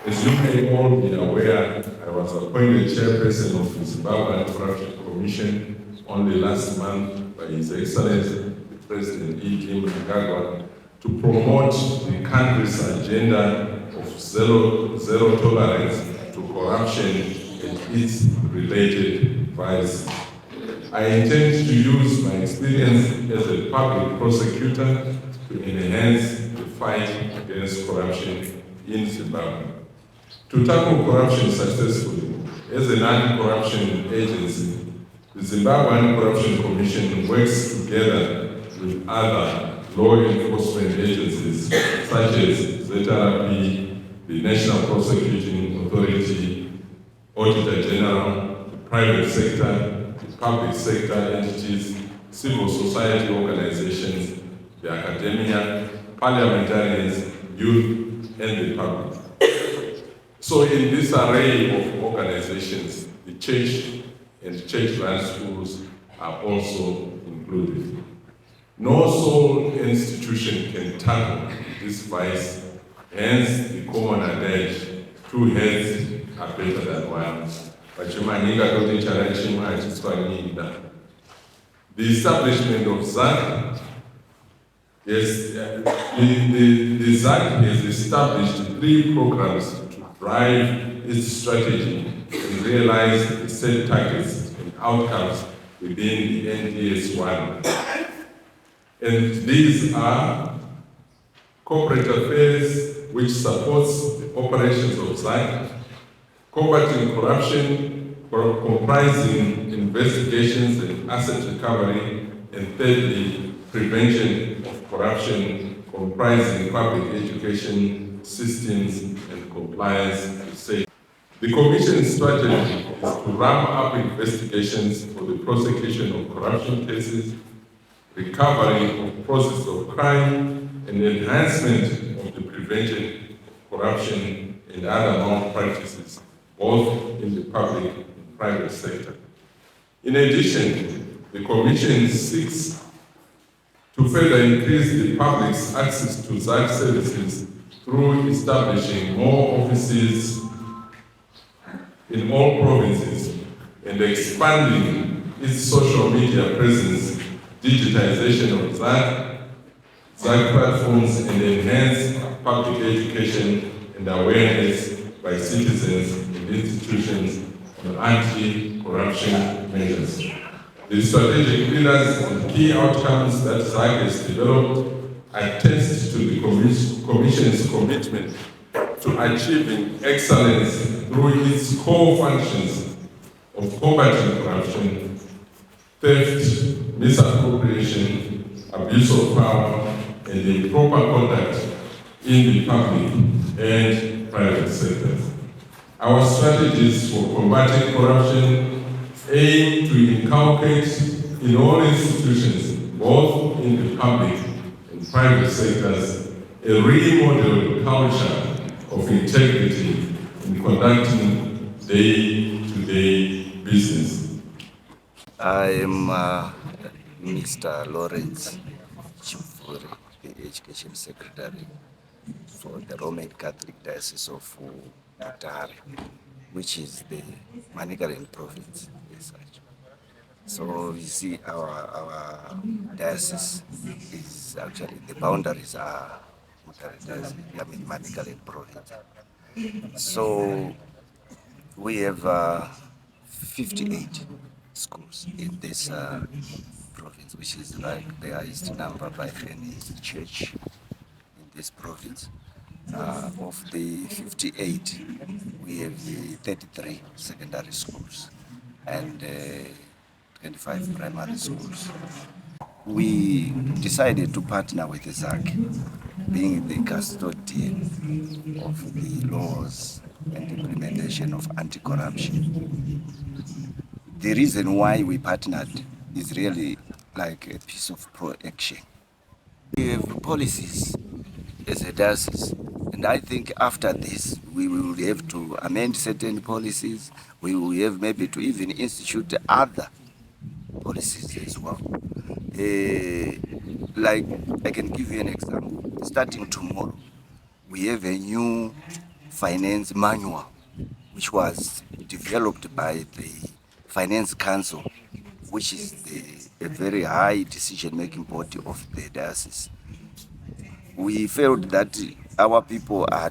As you may all be aware, I was appointed chairperson of the Zimbabwe Anti-Corruption Commission only last month by His Excellency, the President E.G. Mnangagwa, to promote the country's agenda of zero tolerance to corruption and its related vices. I intend to use my experience as a public prosecutor to enhance the fight against corruption in Zimbabwe. To tackle corruption successfully, as an anti-corruption agency, the Zimbabwe Anti-Corruption Commission works together with other law enforcement agencies such as ZACC, the National Prosecuting Authority, Auditor General, the private sector, the public sector entities, civil society organizations, the academia, parliamentarians, youth, and the public. So in this array of organizations, the church and church-run schools are also included. No sole institution can tackle this vice, hence the common adage, two heads are better than one. The establishment of ZACC, yes, the ZACC has established 3 programs to drive its strategy and realize the set targets and outcomes within the NACS. And these are corporate affairs, which supports the operations of ZACC, combating corruption, comprising investigations and asset recovery, and thirdly, prevention of corruption, comprising public education, systems, and compliance with safety. The Commission's strategy is to ramp up investigations for the prosecution of corruption cases, recovery of process of crime, and enhancement of the prevention of corruption and other malpractices, both in the public and private sector. In addition, the Commission seeks to further increase the public's access to ZACC services through establishing more offices in all provinces and expanding its social media presence, digitization of ZACC platforms, and enhance public education and awareness by citizens and institutions on anti-corruption measures. The strategic pillars and key outcomes that ZACC has developed attest to the Commission's commitment to achieving excellence through its core functions of combating corruption, theft, misappropriation, abuse of power, and improper conduct in the public and private sectors. Our strategies for combating corruption aim to inculcate in all institutions, both in the public and private sectors, a remodeled culture of integrity in conducting day-to-day business. I am Mr. Lawrence Chifuri, the Education Secretary for the Roman Catholic Diocese of Butare, which is the Manicaland province. So you see, our diocese is actually, the boundaries are Manicaland province. So we have 58 schools in this province, which is like the highest number by any church in this province. Of the 58, we have 33 secondary schools and 25 primary schools. We decided to partner with the ZACC, being the custodian of the laws and implementation of anti-corruption. The reason why we partnered is really like a piece of proaction. We have policies as a diocese, and I think after this we will have to amend certain policies. We will have maybe to even institute other policies as well. Like I can give you an example. Starting tomorrow, we have a new finance manual, which was developed by the Finance Council, which is a very high decision-making body of the diocese. We felt that our people are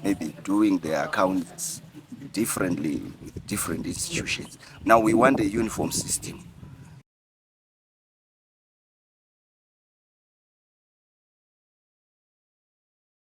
maybe doing their accounts differently with different institutions. Now we want a uniform system